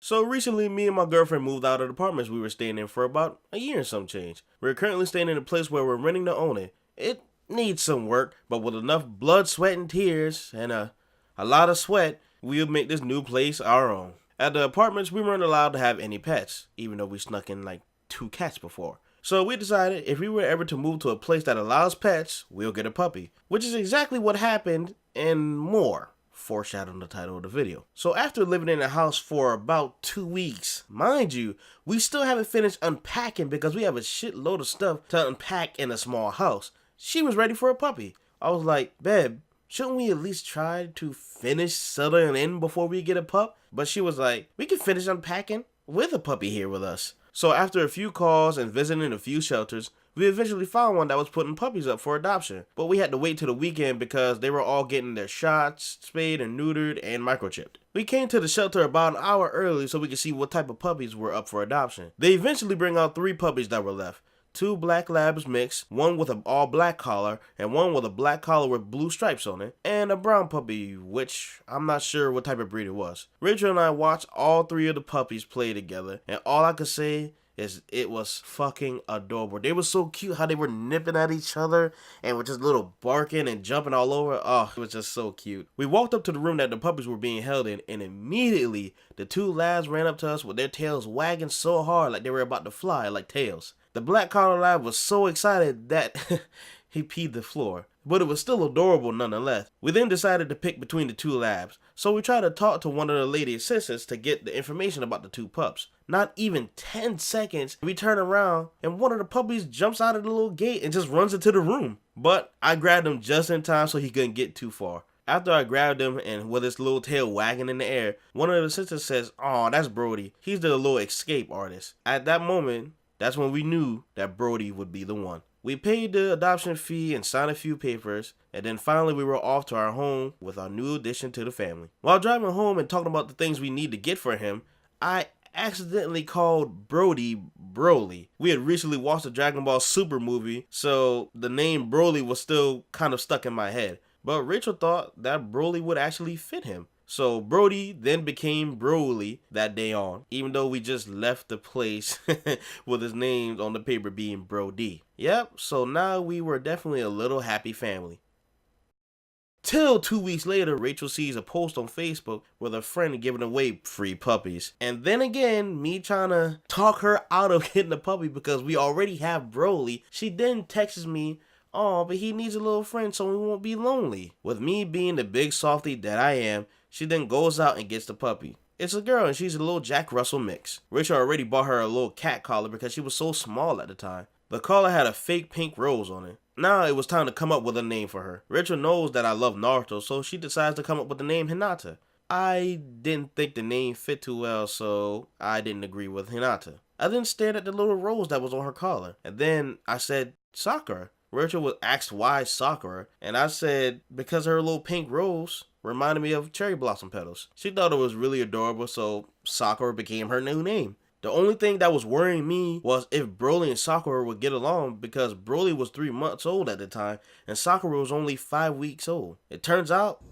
So recently, me and my girlfriend moved out of the apartments we were staying in for about a year and some change. We're currently staying in a place where we're renting to own it. It needs some work, but with enough blood, sweat, and tears, and a lot of sweat, we'll make this new place our own. At the apartments, we weren't allowed to have any pets, even though we snuck in like 2 cats before. So we decided if we were ever to move to a place that allows pets, we'll get a puppy. Which is exactly what happened and more. Foreshadowing the title of the video. So after living in the house for about 2 weeks, mind you, we still haven't finished unpacking because we have a shitload of stuff to unpack in a small house. She was ready for a puppy. I was like, babe, shouldn't we at least try to finish settling in before we get a pup? But she was like, we can finish unpacking with a puppy here with us. So after a few calls and visiting a few shelters, we eventually found one that was putting puppies up for adoption. But we had to wait till the weekend because they were all getting their shots, spayed and neutered, and microchipped. We came to the shelter about an hour early so we could see what type of puppies were up for adoption. They eventually bring out 3 puppies that were left. 2 black labs mixed, one with an all black collar, and one with a black collar with blue stripes on it, and a brown puppy, which I'm not sure what type of breed it was. Rachel and I watched all 3 of the puppies play together, and all I could say is it was fucking adorable. They were so cute how they were nipping at each other and were just little barking and jumping all over. Oh, it was just so cute. We walked up to the room that the puppies were being held in, and immediately the 2 labs ran up to us with their tails wagging so hard like they were about to fly like tails. The black collar lab was so excited that he peed the floor, but it was still adorable nonetheless. We then decided to pick between the 2 labs, so we tried to talk to one of the lady assistants to get the information about the 2 pups. Not even 10 seconds, we turn around and one of the puppies jumps out of the little gate and just runs into the room. But I grabbed him just in time so he couldn't get too far. After I grabbed him and with his little tail wagging in the air, one of the assistants says, "Oh, that's Brody. He's the little escape artist." At that moment, that's when we knew that Brody would be the one. We paid the adoption fee and signed a few papers, and then finally we were off to our home with our new addition to the family. While driving home and talking about the things we need to get for him, I accidentally called Brody Broly. We had recently watched the Dragon Ball Super movie, so the name Broly was still kind of stuck in my head. But Rachel thought that Broly would actually fit him. So Brody then became Broly that day on, even though we just left the place with his name on the paper being Brody. Yep, so now we were definitely a little happy family. Till 2 weeks later, Rachel sees a post on Facebook with a friend giving away free puppies. And then again, me trying to talk her out of getting a puppy because we already have Broly, she then texts me, "Oh, but he needs a little friend so he won't be lonely." With me being the big softie that I am, she then goes out and gets the puppy. It's a girl and she's a little Jack Russell mix. Rachel already bought her a little cat collar because she was so small at the time. The collar had a fake pink rose on it. Now it was time to come up with a name for her. Rachel knows that I love Naruto, so she decides to come up with the name Hinata. I didn't think the name fit too well, so I didn't agree with Hinata. I then stared at the little rose that was on her collar, and then I said Sakura. Rachel was asked why Sakura, and I said because her little pink rose reminded me of cherry blossom petals. She thought it was really adorable, so Sakura became her new name. The only thing that was worrying me was if Broly and Sakura would get along because Broly was 3 months old at the time and Sakura was only 5 weeks old. It turns out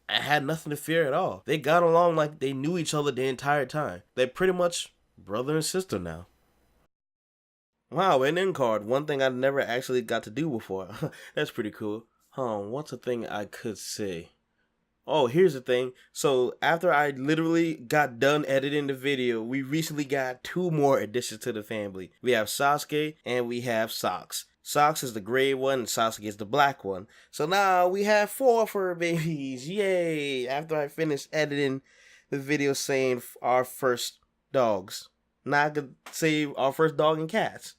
I had nothing to fear at all. They got along like they knew each other the entire time. They're pretty much brother and sister now. Wow, an end card. One thing I never actually got to do before. That's pretty cool. What's a thing I could say? Oh, here's the thing. So after I literally got done editing the video, we recently got 2 more additions to the family. We have Sasuke and we have Socks. Socks is the gray one and Sasuke is the black one. So now we have 4 fur babies. Yay! After I finished editing the video saying our first dogs. Now I could say our first dog and cats.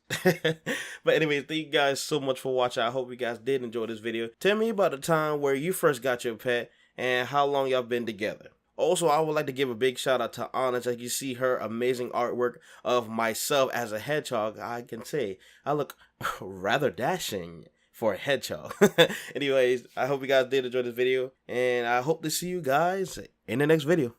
But anyways, thank you guys so much for watching. I hope you guys did enjoy this video. Tell me about the time where you first got your pet and how long y'all been together. Also, I would like to give a big shout out to Honest. As you see her amazing artwork of myself as a hedgehog, I can say I look rather dashing for a hedgehog. Anyways, I hope you guys did enjoy this video, and I hope to see you guys in the next video.